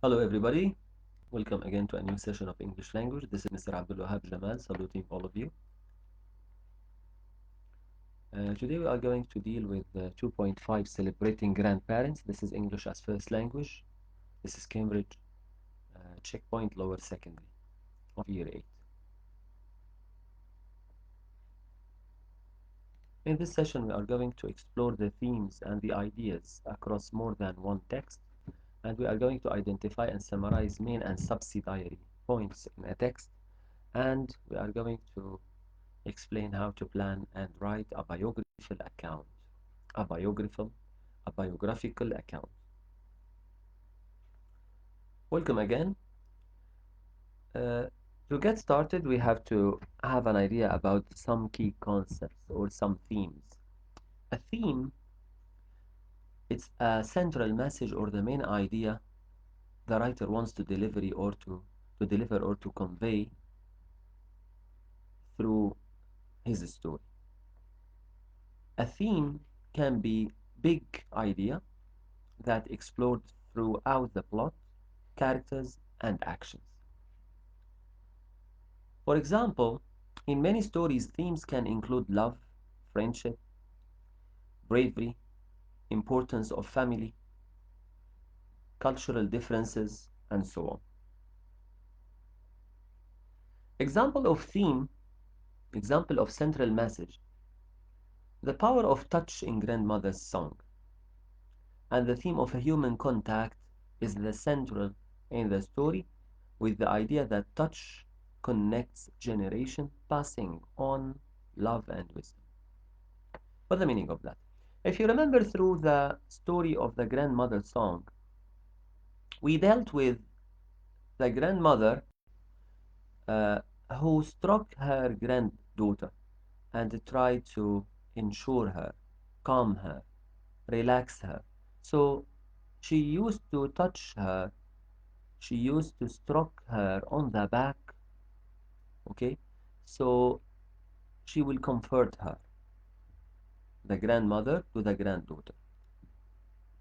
Hello everybody, welcome again to a new session of English language. This is Mr. Abdul Wahab Jamal saluting all of you. Today we are going to deal with 2.5 celebrating grandparents. This is English as first language. This is Cambridge Checkpoint Lower Secondary of Year 8. In this session we are going to explore the themes and the ideas across more than one text, and we are going to identify and summarize main and subsidiary points in a text, and we are going to explain how to plan and write a biographical account. A biographical account. Welcome again. To get started, we have to have an idea about some key concepts or some themes. A theme, it's a central message or the main idea the writer wants to deliver or to convey through his story. A theme can be big idea that explored throughout the plot, characters, and actions. For example, in many stories, themes can include love, friendship, bravery, importance of family, cultural differences, and so on. Example of theme, example of central message, the power of touch in grandmother's song, and the theme of a human contact is the central in the story, with the idea that touch connects generation, passing on love and wisdom. What's the meaning of that? If you remember through the story of the grandmother song, we dealt with the grandmother uh, who struck her granddaughter and tried to ensure her, calm her, relax her. So she used to touch her, she used to stroke her on the back, okay? So she will comfort her, the grandmother to the granddaughter.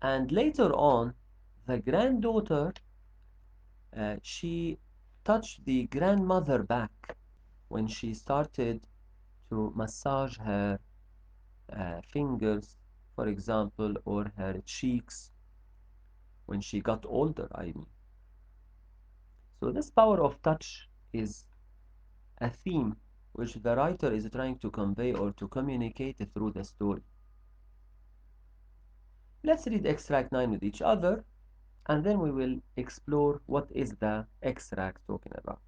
And later on, the granddaughter, she touched the grandmother back when she started to massage her fingers, for example, or her cheeks when she got older, I mean. So this power of touch is a theme which the writer is trying to convey or to communicate through the story. Let's read extract 9 with each other, and then we will explore what is the extract talking about.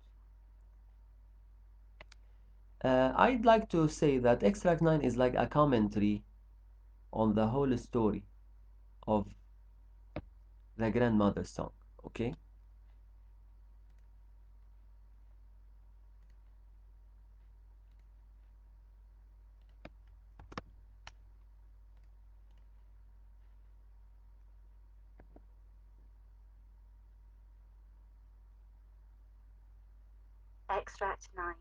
I'd like to say that extract 9 is like a commentary on the whole story of the grandmother's song, okay? Extract 9.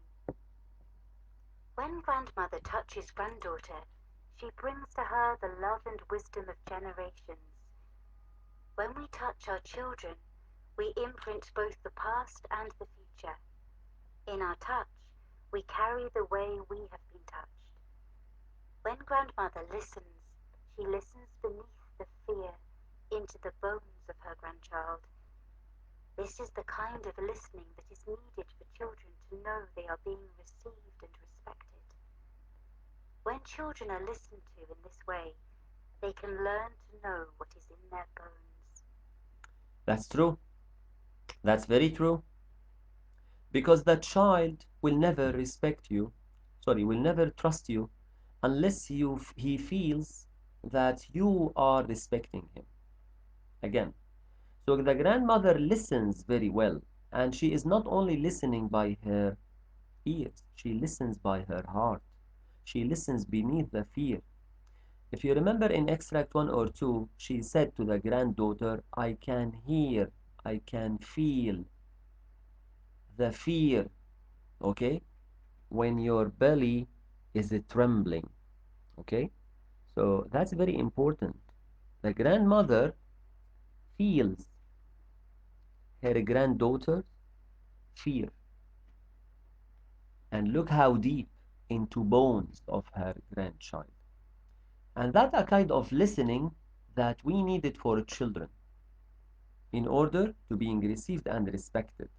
When grandmother touches granddaughter, she brings to her the love and wisdom of generations. When we touch our children, we imprint both the past and the future. In our touch, we carry the way we have been touched. When grandmother listens, she listens beneath the fear, into the bones of her grandchild. This is the kind of listening that is needed for children to know they are being received and respected. When children are listened to in this way, they can learn to know what is in their bones. That's true. That's very true. Because the child will never respect you, will never trust you unless he feels that you are respecting him. Again, so the grandmother listens very well, and she is not only listening by her ears, she listens by her heart. She listens beneath the fear. If you remember in extract 1 or 2, she said to the granddaughter, I can hear, I can feel the fear, okay, when your belly is trembling, okay? So that's very important. The grandmother feels her granddaughter's fear and look how deep into bones of her grandchild. And that's a kind of listening that we needed for children in order to being received and respected.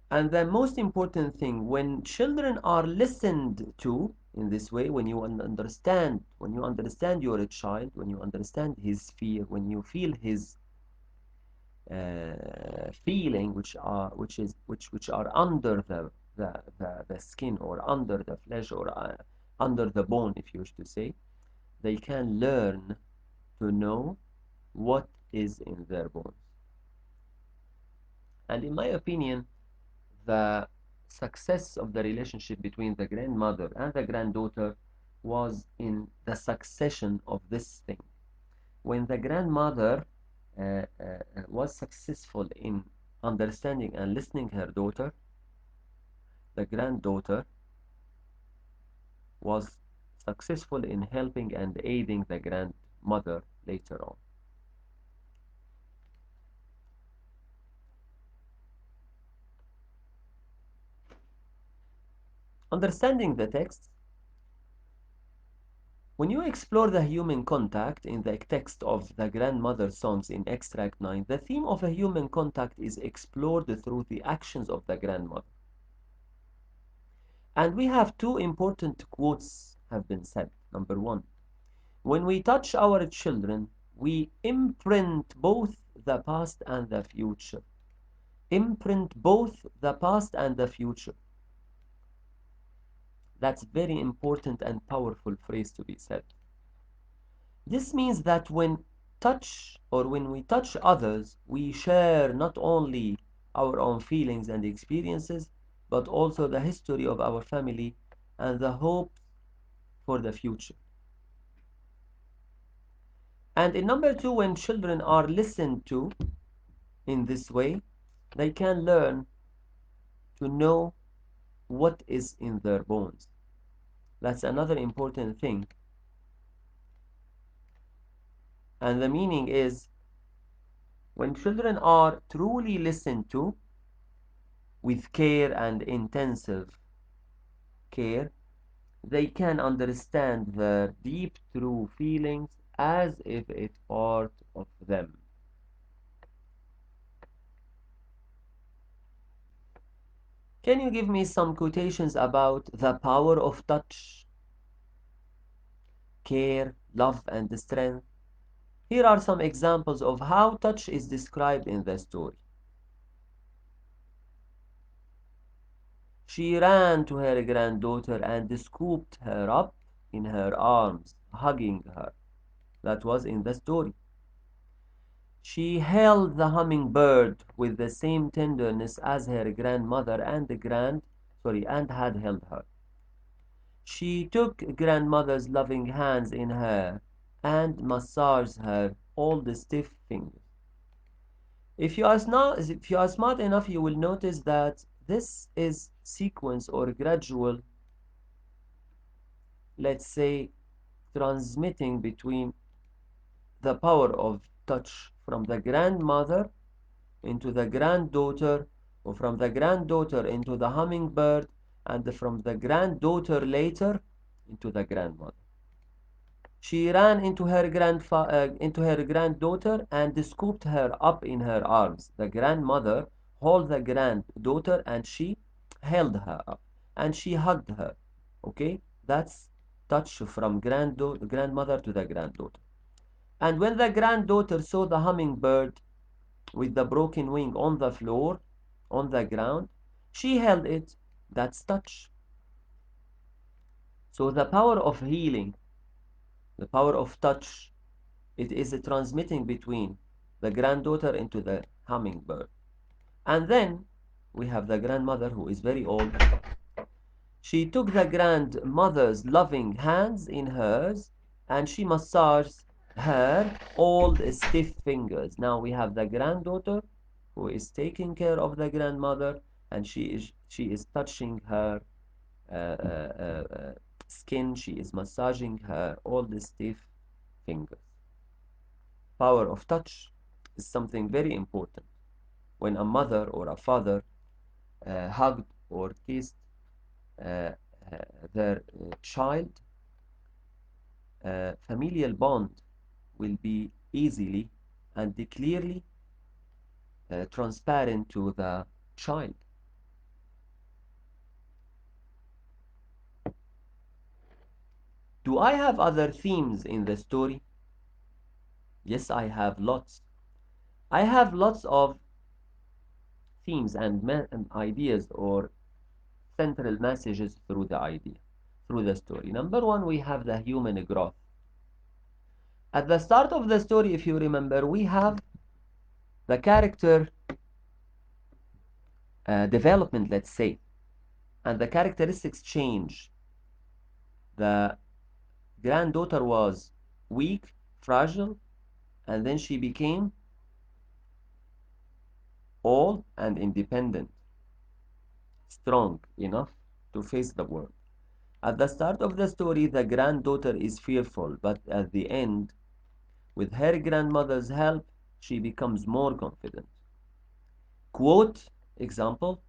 And the most important thing, when children are listened to in this way, when you understand your child, when you understand his fear, when you feel his feeling, which are under the skin or under the flesh or under the bone, if you wish to say, they can learn to know what is in their bones. And in my opinion, the success of the relationship between the grandmother and the granddaughter was in the succession of this thing. When the grandmother was successful in understanding and listening her daughter, the granddaughter was successful in helping and aiding the grandmother later on. Understanding the text. When you explore the human contact in the text of the grandmother songs in extract 9, the theme of a human contact is explored through the actions of the grandmother. And we have two important quotes have been said. Number one, when we touch our children, we imprint both the past and the future. Imprint both the past and the future. That's very important and powerful phrase to be said. This means that when we touch others, we share not only our own feelings and experiences, but also the history of our family and the hopes for the future. And in number two, when children are listened to in this way, they can learn to know what is in their bones. That's another important thing. And the meaning is when children are truly listened to with care and intensive care, they can understand their deep true feelings as if it's part of them. Can you give me some quotations about the power of touch, care, love, and strength? Here are some examples of how touch is described in the story. She ran to her granddaughter and scooped her up in her arms, hugging her. That was in the story. She held the hummingbird with the same tenderness as her grandmother and had held her. She took grandmother's loving hands in her and massaged her old stiff fingers. If you are smart enough, you will notice that this is sequence or gradual, let's say, transmitting between the power of touch from the grandmother into the granddaughter, or from the granddaughter into the hummingbird, and from the granddaughter later into the grandmother. She ran into her granddaughter and scooped her up in her arms. The grandmother held the granddaughter and she held her up and she hugged her. Okay, that's touch from grandmother to the granddaughter. And when the granddaughter saw the hummingbird with the broken wing on the floor, on the ground, she held it. That's touch. So the power of healing, the power of touch, it is a transmitting between the granddaughter into the hummingbird. And then we have the grandmother who is very old. She took the grandmother's loving hands in hers and she massaged her old stiff fingers. Now we have the granddaughter who is taking care of the grandmother and she is touching her uh, uh, uh, skin. She is massaging her old stiff fingers. Power of touch is something very important. when a mother or a father hugged or kissed uh, uh, their child, familial bond will be easily and clearly transparent to the child. Do I have other themes in the story? Yes, I have lots. I have lots of themes and ideas or central messages through the story. Number one, we have the human growth. At the start of the story, if you remember, we have the character development, let's say, and the characteristics change. The granddaughter was weak, fragile, and then she became old and independent, strong enough to face the world. At the start of the story, the granddaughter is fearful, but at the end, with her grandmother's help, she becomes more confident. Quote example,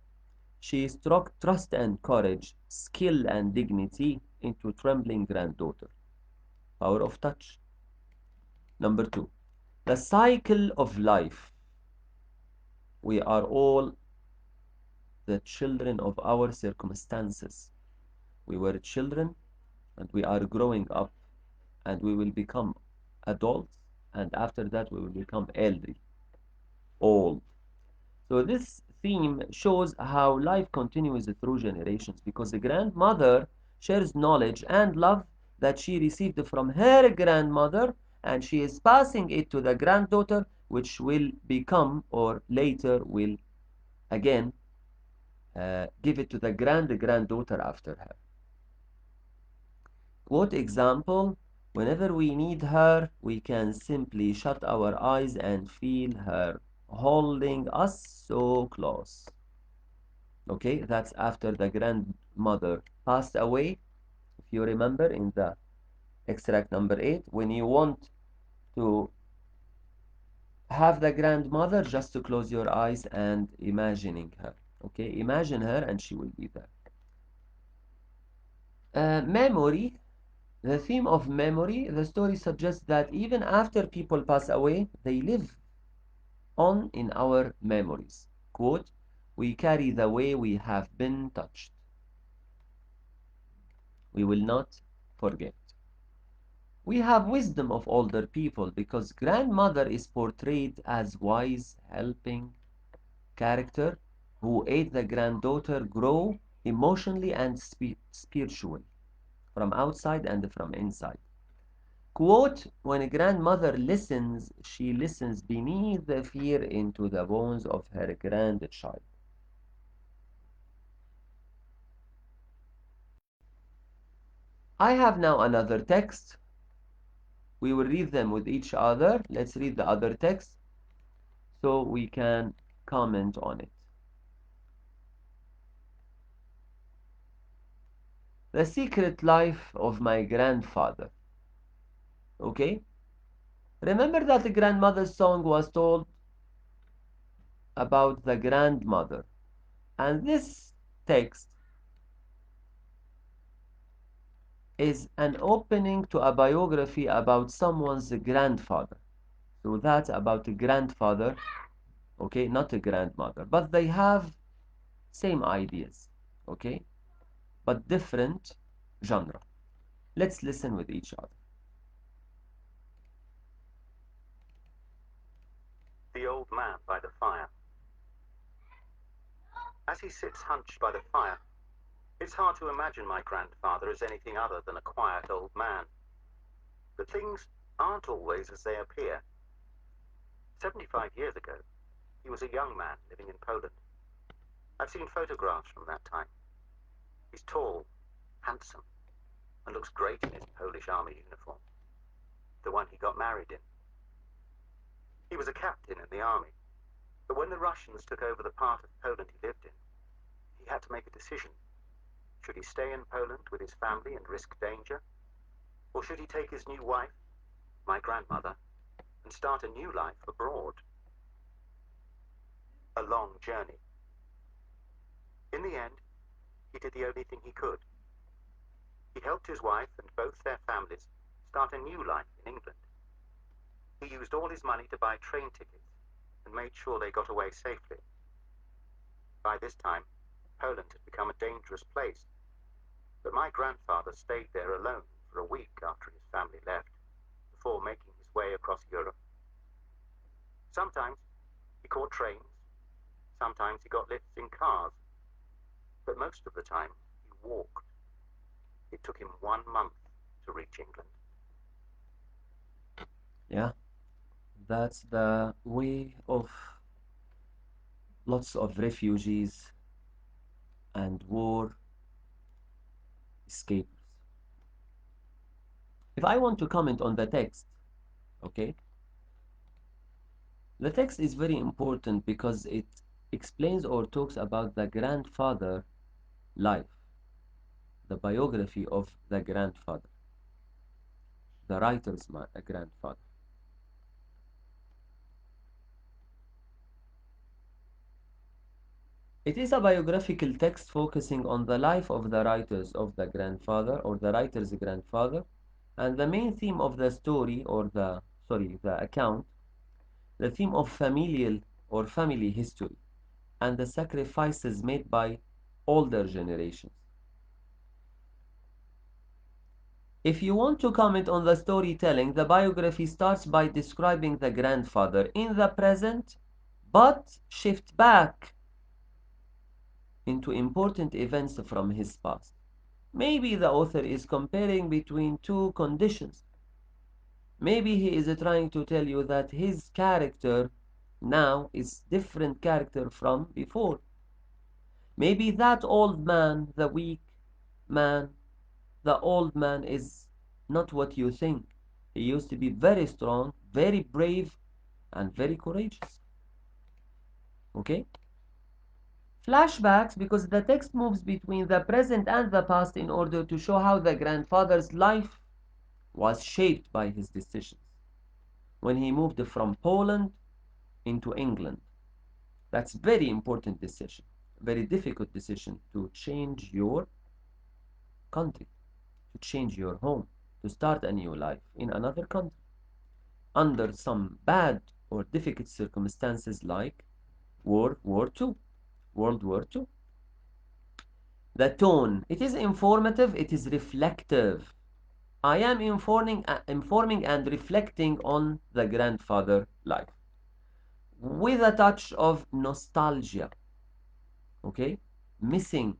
she struck trust and courage, skill and dignity into trembling granddaughter. Power of touch. Number two, the cycle of life. We are all the children of our circumstances. We were children and we are growing up and we will become adults and after that we will become elderly, old. So this theme shows how life continues through generations because the grandmother shares knowledge and love that she received from her grandmother and she is passing it to the granddaughter which will become or later will again give it to the granddaughter after her. Quote example, whenever we need her, we can simply shut our eyes and feel her holding us so close. Okay, that's after the grandmother passed away. If you remember in the extract number 8, when you want to have the grandmother, just to close your eyes and imagining her. Okay, imagine her and she will be there. Memory. The theme of memory, the story suggests that even after people pass away, they live on in our memories. Quote, we carry the way we have been touched. We will not forget. We have wisdom of older people because grandmother is portrayed as wise, helping character who aid the granddaughter grow emotionally and spiritually from outside and from inside. Quote, when a grandmother listens, she listens beneath the fear into the bones of her grandchild. I have now another text. We will read them with each other. Let's read the other text so we can comment on it. The secret life of my grandfather. Okay? Remember that the grandmother's song was told about the grandmother. And this text is an opening to a biography about someone's grandfather. So that's about a grandfather, okay, not a grandmother, but they have same ideas, okay, but different genre. Let's listen with each other. The old man by the fire. As he sits hunched by the fire, it's hard to imagine my grandfather as anything other than a quiet old man. But things aren't always as they appear. 75 years ago, he was a young man living in Poland. I've seen photographs from that time. He's tall, handsome, and looks great in his Polish army uniform, the one he got married in. He was a captain in the army, but when the Russians took over the part of Poland he lived in, he had to make a decision. Should he stay in Poland with his family and risk danger? Or should he take his new wife, my grandmother, and start a new life abroad? A long journey. In the end, he did the only thing he could. He helped his wife and both their families start a new life in England. He used all his money to buy train tickets and made sure they got away safely. By this time, Poland had become a dangerous place, but my grandfather stayed there alone for a week after his family left, before making his way across Europe. Sometimes he caught trains, sometimes he got lifts in cars, but most of the time he walked. It took him 1 month to reach England. Yeah, that's the way of lots of refugees and war escapers. If I want to comment on the text, okay, the text is very important because it explains or talks about the grandfather life, the biography of the grandfather, the writer's grandfather. It is a biographical text focusing on the life of the writers of the grandfather or the writer's grandfather, and the main theme of the story or the account, the theme of familial or family history, and the sacrifices made by older generations. If you want to comment on the storytelling, the biography starts by describing the grandfather in the present, but shift back into important events from his past. Maybe the author is comparing between two conditions. Maybe he is trying to tell you that his character now is different character from before. Maybe that old man, the weak man, the old man is not what you think. He used to be very strong, very brave, and very courageous. Okay? Flashbacks, because the text moves between the present and the past in order to show how the grandfather's life was shaped by his decisions when he moved from Poland into England. That's very important decision, very difficult decision to change your country, to change your home, to start a new life in another country under some bad or difficult circumstances like World War II. World War II. The tone, it is informative, it is reflective. I am informing and reflecting on the grandfather life with a touch of nostalgia, okay? Missing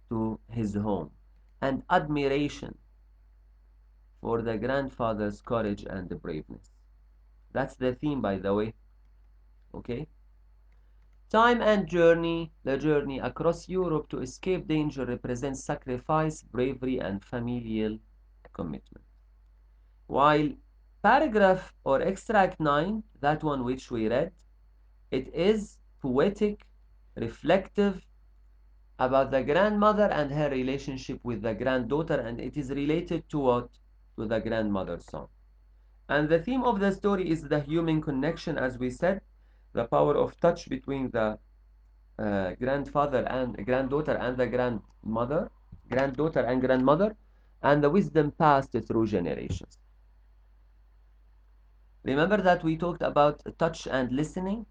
to his home and admiration for the grandfather's courage and braveness. That's the theme, by the way, okay? Time and journey, the journey across Europe to escape danger represents sacrifice, bravery, and familial commitment. While paragraph or extract 9, that one which we read, it is poetic, reflective about the grandmother and her relationship with the granddaughter, and it is related to what? To the grandmother's song. And the theme of the story is the human connection, as we said, the power of touch between the grandfather and granddaughter and the granddaughter and grandmother, and the wisdom passed through generations. Remember that we talked about touch and listening,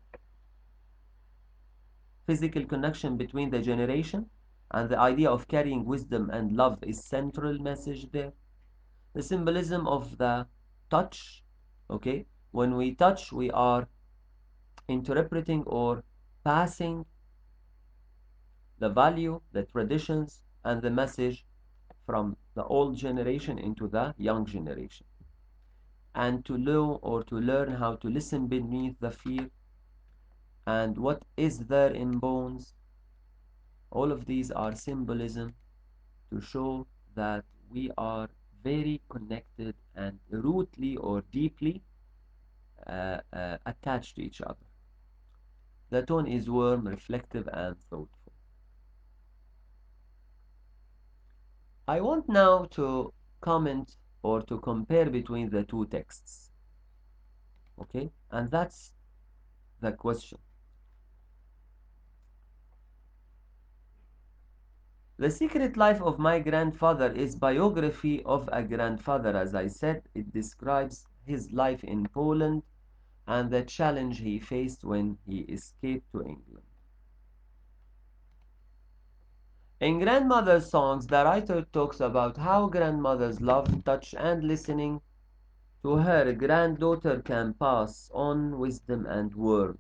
physical connection between the generation, and the idea of carrying wisdom and love is central message there. The symbolism of the touch, okay? When we touch, we are interpreting or passing the value, the traditions, and the message from the old generation into the young generation. And to know or to learn how to listen beneath the fear and what is there in bones. All of these are symbolism to show that we are very connected and rootly or deeply attached to each other. The tone is warm, reflective, and thoughtful. I want now to comment or to compare between the two texts. Okay? And that's the question. The Secret Life of My Grandfather is biography of a grandfather. As I said, it describes his life in Poland and the challenge he faced when he escaped to England. In Grandmother's Songs, the writer talks about how grandmothers love touch and listening to her granddaughter can pass on wisdom and words.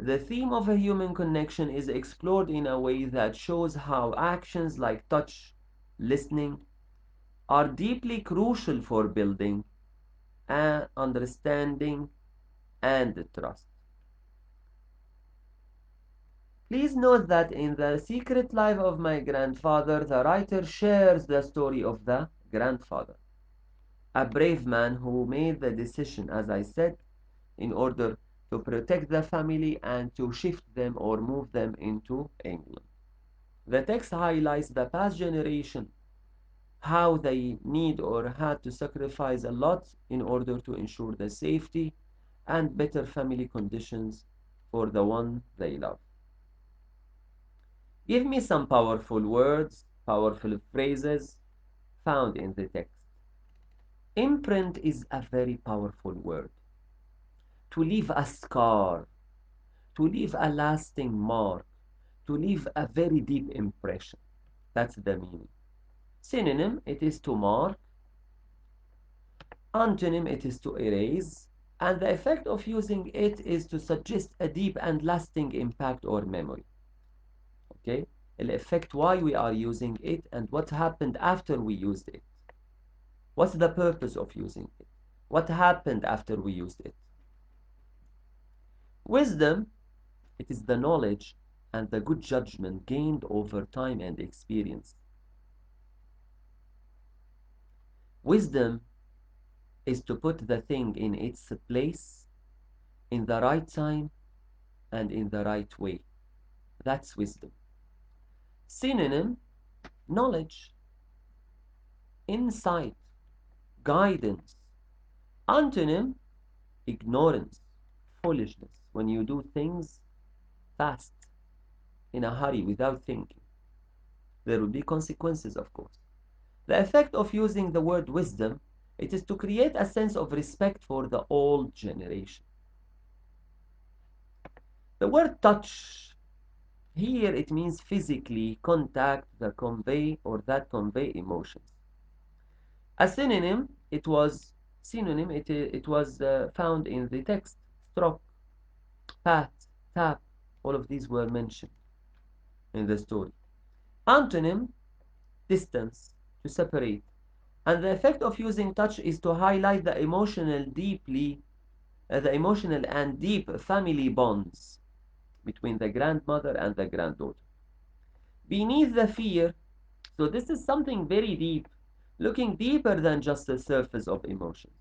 The theme of a human connection is explored in a way that shows how actions like touch, listening, are deeply crucial for building understanding and trust. Please note that in The Secret Life of My Grandfather, the writer shares the story of the grandfather, a brave man who made the decision, as I said, in order to protect the family and to shift them or move them into England. The text highlights the past generation, how they need or had to sacrifice a lot in order to ensure the safety and better family conditions for the one they love. Give me some powerful words, powerful phrases found in the text. Imprint is a very powerful word. To leave a scar, to leave a lasting mark, to leave a very deep impression. That's the meaning. Synonym, it is to mark. Antonym, it is to erase. And the effect of using it is to suggest a deep and lasting impact or memory. Okay? The effect why we are using it and what happened after we used it. What's the purpose of using it? What happened after we used it? Wisdom, it is the knowledge and the good judgment gained over time and experience. Wisdom is to put the thing in its place, in the right time, and in the right way. That's wisdom. Synonym, knowledge, insight, guidance. Antonym, ignorance, foolishness. When you do things fast, in a hurry, without thinking, there will be consequences, of course. The effect of using the word wisdom, it is to create a sense of respect for the old generation. The word touch, here it means physically contact that convey emotions. A synonym, it was found in the text. Stroke, pat, tap, all of these were mentioned in the story. Antonym, distance, to separate. And the effect of using touch is to highlight the emotional and deep family bonds between the grandmother and the granddaughter. Beneath the fear, so this is something very deep, looking deeper than just the surface of emotions.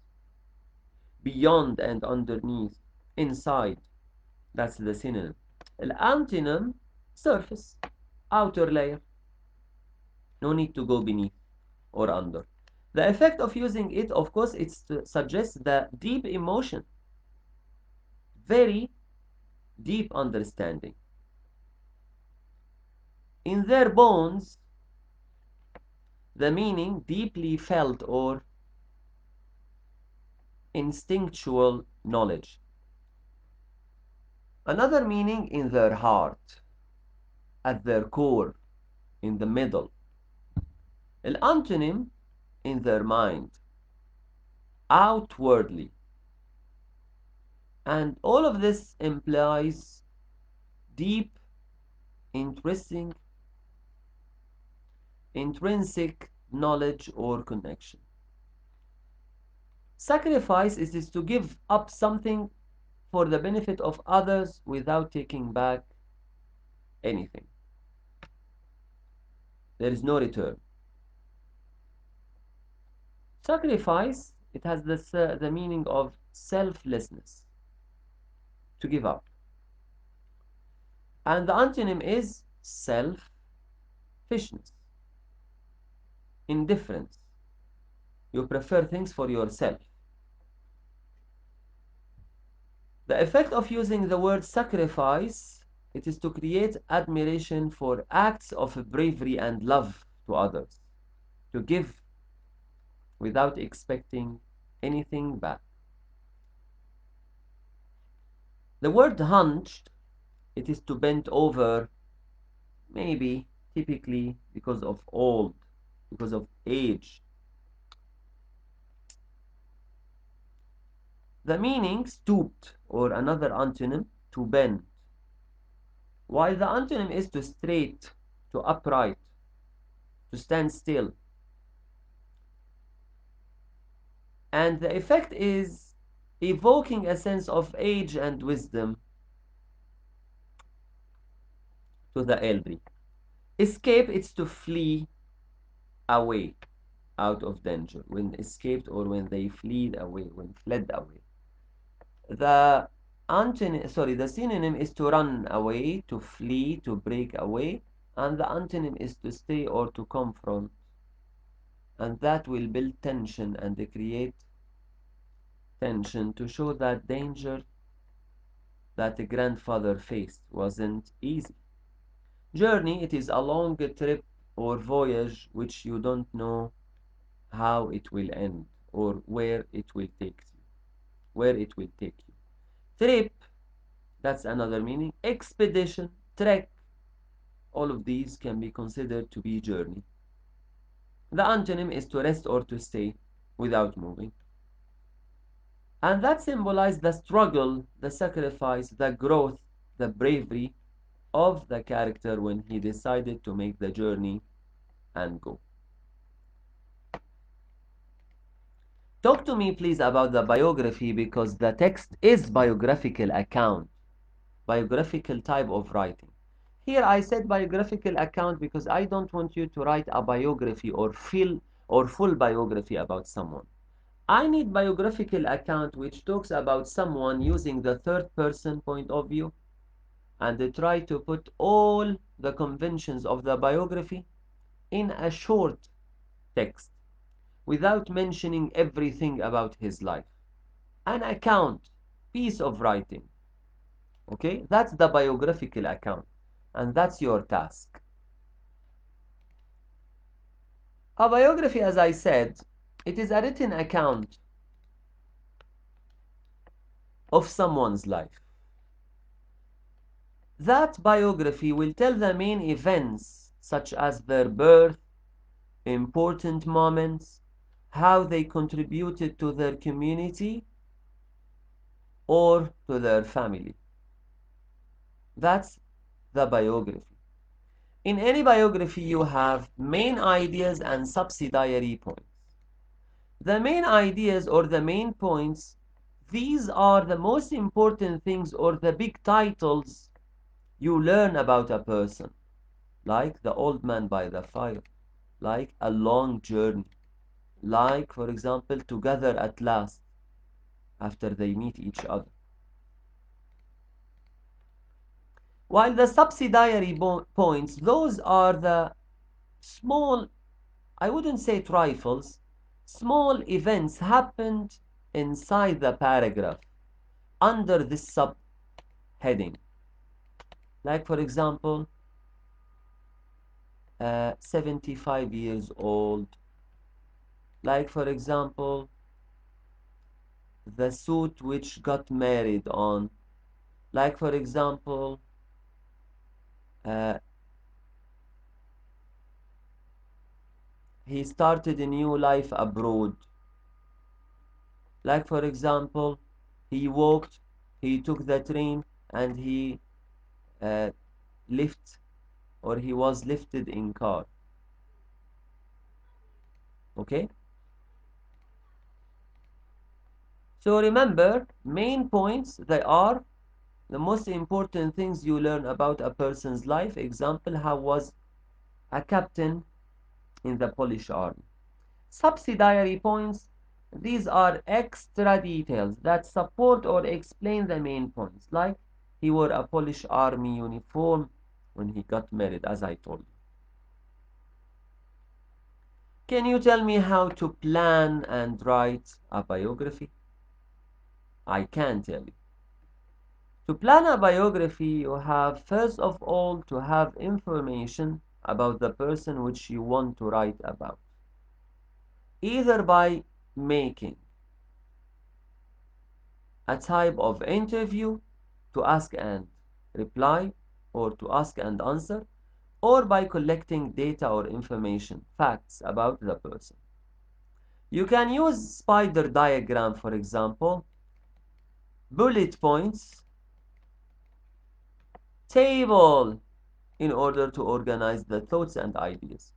Beyond and underneath, inside, that's the synonym. Antonym, surface, outer layer. No need to go beneath or under. The effect of using it, of course, it suggests the deep emotion, very deep understanding. In their bones, the meaning deeply felt or instinctual knowledge. Another meaning in their heart, at their core, in the middle. Antonym in their mind, outwardly. And all of this implies deep, interesting, intrinsic knowledge or connection. Sacrifice is to give up something for the benefit of others without taking back anything. There is no return. Sacrifice, it has the meaning of selflessness, to give up. And the antonym is selfishness, indifference. You prefer things for yourself. The effect of using the word sacrifice, It is to create admiration for acts of bravery and love to others, to give without expecting anything back. The word hunched, it is to bend over, maybe, typically because of old, because of age. The meaning stooped, or another antonym, to bend, while the antonym is to straight, to upright, to stand still. And the effect is evoking a sense of age and wisdom to the elderly. Escape, it's to flee away out of danger, when escaped or when they fled away, when fled away. The the synonym is to run away, to flee, to break away, and the antonym is to stay or to confront, and that will build tension and create tension to show that danger that the grandfather faced wasn't easy. Journey, it is a long trip or voyage which you don't know how it will end or where it will take you. Where it will take you. Trip, that's another meaning. Expedition, trek, all of these can be considered to be journey. The antonym is to rest or to stay without moving. And that symbolizes the struggle, the sacrifice, the growth, the bravery of the character when he decided to make the journey and go. Talk to me, please, about the biography because the text is biographical account, biographical type of writing. Here I said biographical account because I don't want you to write a biography or full biography about someone. I need biographical account which talks about someone using the third person point of view and they try to put all the conventions of the biography in a short text without mentioning everything about his life. An account, piece of writing. Okay, that's the biographical account, and that's your task. A biography, as I said, it is a written account of someone's life. That biography will tell the main events, such as their birth, important moments, how they contributed to their community or to their family. That's the biography. In any biography, you have main ideas and subsidiary points. The main ideas or the main points, these are the most important things or the big titles you learn about a person, like The Old Man by the Fire, like A Long Journey, like, for example, Together at Last, after they meet each other. While the subsidiary points, those are the small, I wouldn't say trifles, small events happened inside the paragraph under this subheading. Like, for example, 75 years old. Like, for example, the suit which got married on. Like, for example, uh, he started a new life abroad. Like, for example, he walked, he took the train, and he uh, lift or he was lifted in car. Okay? So remember, main points, they are the most important things you learn about a person's life. Example, how was a captain in the Polish army. Subsidiary points, these are extra details that support or explain the main points, like he wore a Polish army uniform when he got married, as I told you. Can you tell me how to plan and write a biography? I can tell you. To plan a biography, you have first of all to have information about the person which you want to write about, either by making a type of interview to ask and reply or to ask and answer, or by collecting data or information, facts about the person. You can use spider diagram, for example, bullet points, table, in order to organize the thoughts and ideas.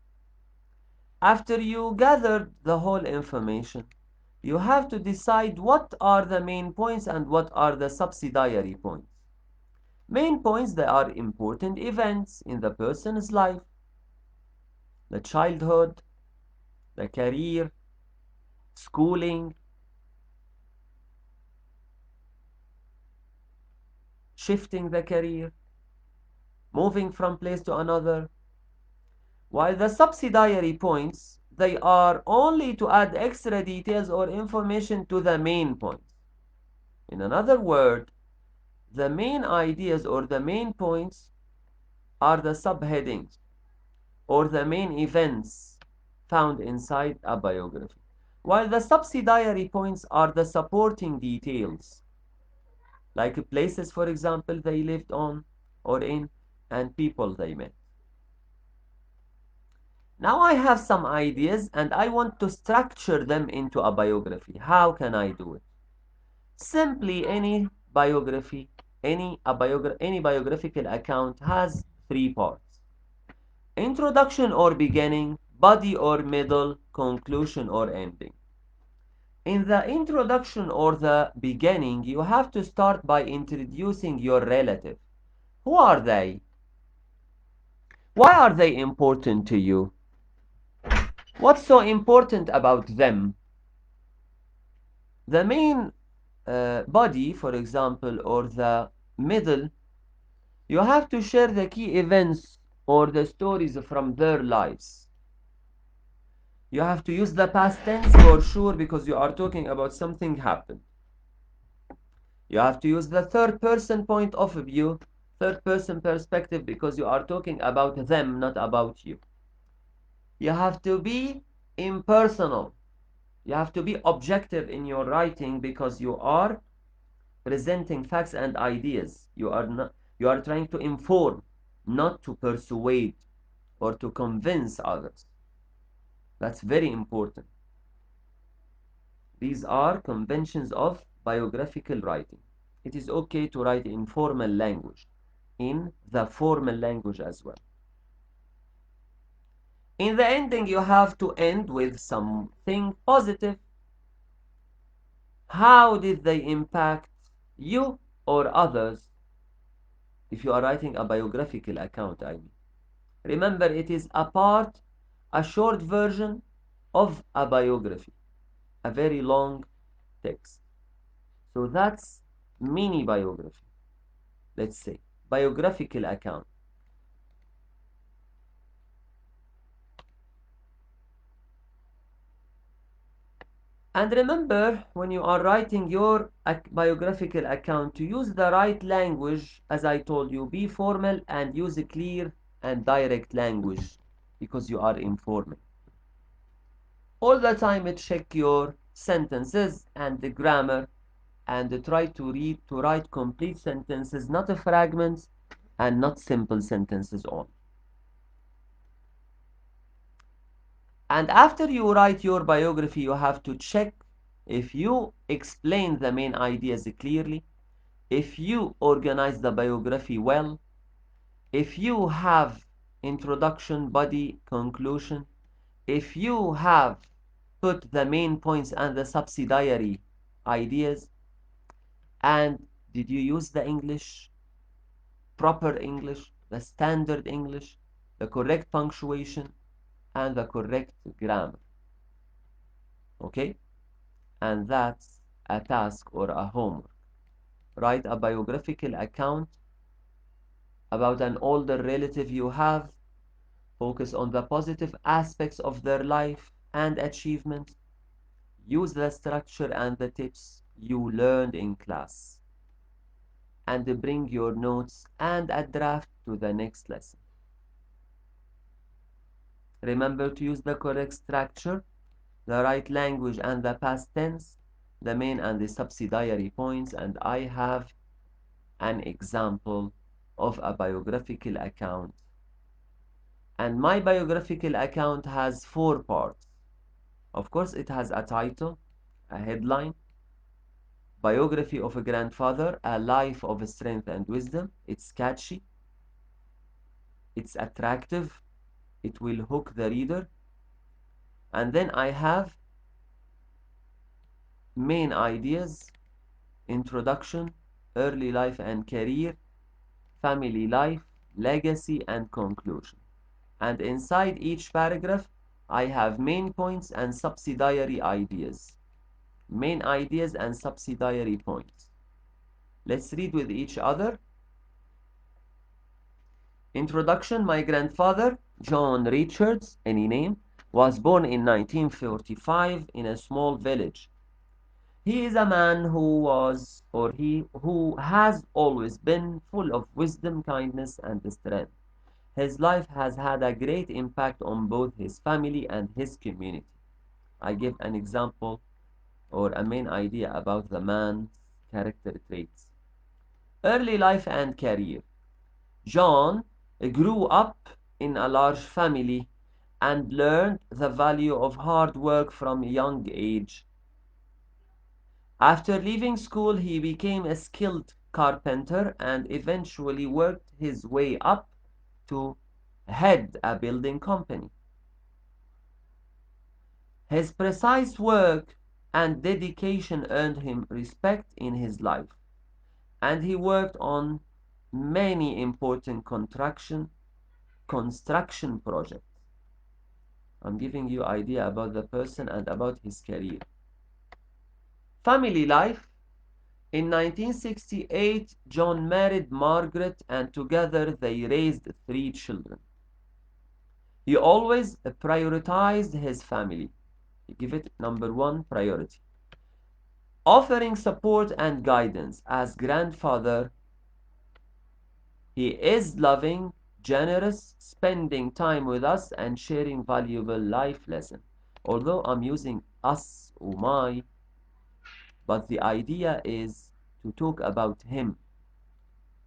After you gather the whole information, you have to decide what are the main points and what are the subsidiary points. Main points, they are important events in the person's life, the childhood, the career, schooling, shifting the career, moving from place to another, while the subsidiary points, they are only to add extra details or information to the main points. In another word, the main ideas or the main points are the subheadings or the main events found inside a biography, while the subsidiary points are the supporting details, like places, for example, they lived on or in, and people they met. Now I have some ideas and I want to structure them into a biography. How can I do it? Simply any biography, any biographical account has three parts: introduction or beginning, body or middle, conclusion or ending. In the introduction or the beginning, you have to start by introducing your relative. Who are they? Why are they important to you? What's so important about them? The main body, for example, or the middle, you have to share the key events or the stories from their lives. You have to use the past tense for sure because you are talking about something happened. You have to use the third person point of view, third person perspective, because you are talking about them, not about you. You have to be impersonal. You have to be objective in your writing because you are presenting facts and ideas. You are trying to inform, not to persuade or to convince others. That's very important. These are conventions of biographical writing. It is okay to write in formal language, in the formal language as well. In the ending, you have to end with something positive. How did they impact you or others if you are writing a biographical account, I mean? Remember, it is a short version of a biography, a very long text. So that's mini biography, let's say, biographical account. And remember, when you are writing your biographical account, to use the right language, as I told you, be formal and use a clear and direct language because you are informal. All the time, check your sentences and the grammar and try to write complete sentences, not fragments and not simple sentences only. And after you write your biography, you have to check if you explain the main ideas clearly, if you organize the biography well, if you have introduction, body, conclusion, if you have put the main points and the subsidiary ideas, and did you use the English, proper English, the standard English, the correct punctuation, and the correct grammar. Okay? And that's a task or a homework. Write a biographical account about an older relative you have. Focus on the positive aspects of their life and achievements. Use the structure and the tips you learned in class. and bring your notes and a draft to the next lesson. Remember to use the correct structure, the right language and the past tense, the main and the subsidiary points, and I have an example of a biographical account. And my biographical account has 4 parts. Of course, it has a title, a headline, biography of a grandfather, a life of strength and wisdom. It's catchy, it's attractive, it will hook the reader. And then I have main ideas, introduction, early life and career, family life, legacy, and conclusion. And inside each paragraph, I have main points and subsidiary ideas. Main ideas and subsidiary points. Let's read with each other. Introduction. My grandfather, John Richards, any name, was born in 1945 in a small village. He is a man who has always been full of wisdom, kindness, and strength. His life has had a great impact on both his family and his community. I give an example or a main idea about the man's character traits. Early life and career. John grew up in a large family and learned the value of hard work from a young age. After leaving school, he became a skilled carpenter and eventually worked his way up to head a building company. His precise work and dedication earned him respect in his life, and he worked on many important construction projects. I'm giving you idea about the person and about his career. Family life. In 1968, John married Margaret and together they raised 3 children. He always prioritized his family. He gave it number 1 priority. Offering support and guidance as grandfather, he is loving, generous, spending time with us and sharing valuable life lessons. Although I'm using us or my, but the idea is to talk about him.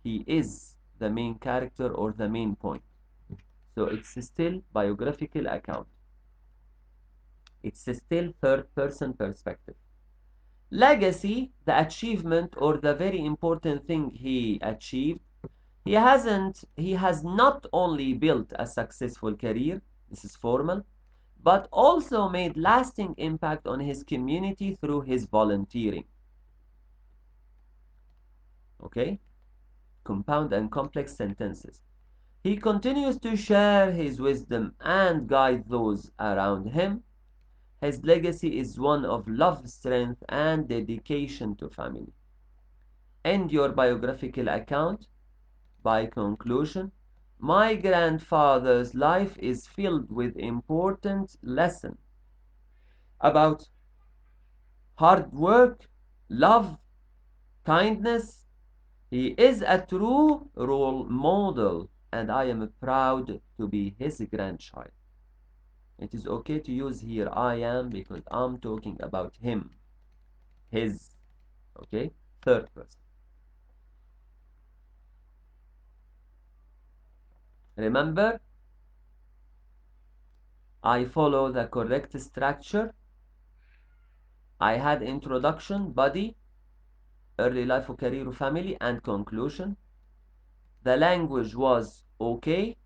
He is the main character or the main point. So it's still biographical account. It's still third person perspective. Legacy, the achievement or the very important thing he achieved. He has not only built a successful career, this is formal, but also made lasting impact on his community through his volunteering. Okay? Compound and complex sentences. He continues to share his wisdom and guide those around him. His legacy is one of love, strength, and dedication to family. End your biographical account by conclusion. My grandfather's life is filled with important lessons about hard work, love, kindness. He is a true role model, and I am proud to be his grandchild. It is okay to use here I am because I'm talking about him, his, okay? Third person. Remember, I follow the correct structure. I had introduction, body, early life or career or family, and conclusion. The language was okay.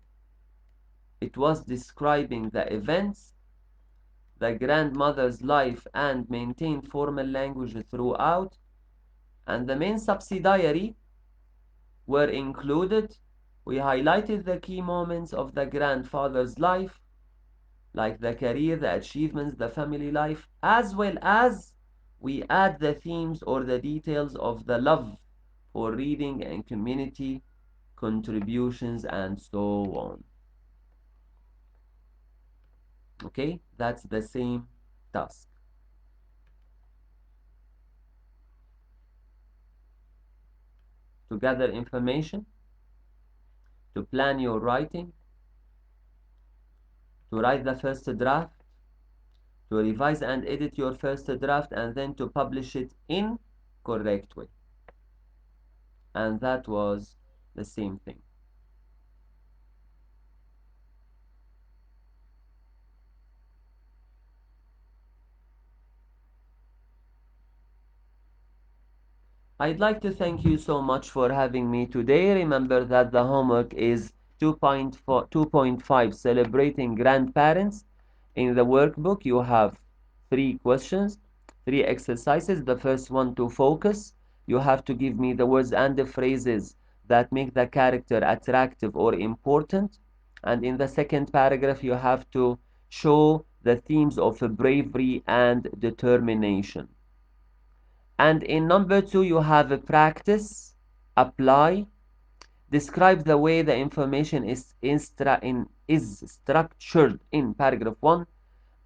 It was describing the events, the grandmother's life, and maintained formal language throughout. And the main subsidiary were included. We highlighted the key moments of the grandfather's life, like the career, the achievements, the family life, as well as we add the themes or the details of the love for reading and community contributions and so on. Okay, that's the same task. to gather information, to plan your writing, to write the first draft, to revise and edit your first draft, and then to publish it in correct way. And that was the same thing. I'd like to thank you so much for having me today. Remember that the homework is 2.5 celebrating grandparents. In the workbook, you have 3 questions, 3 exercises. The first one, to focus. You have to give me the words and the phrases that make the character attractive or important. And in the second paragraph, you have to show the themes of bravery and determination. And in number 2, you have a practice, apply, describe the way the information is structured in paragraph 1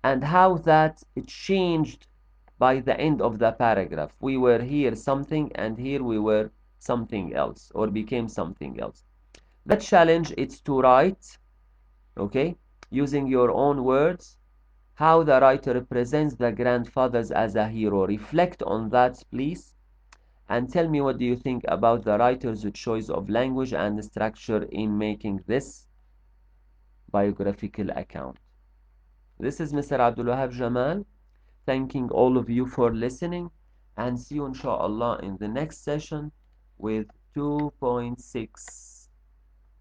and how that it changed by the end of the paragraph. We were here something and here we were something else or became something else. The challenge is to write, okay, using your own words, how the writer represents the grandfathers as a hero. Reflect on that, please. And tell me, what do you think about the writer's choice of language and structure in making this biographical account? This is Mr. Abdul Wahab Jamal, thanking all of you for listening, and see you inshallah in the next session with 2.6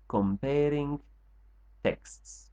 comparing texts.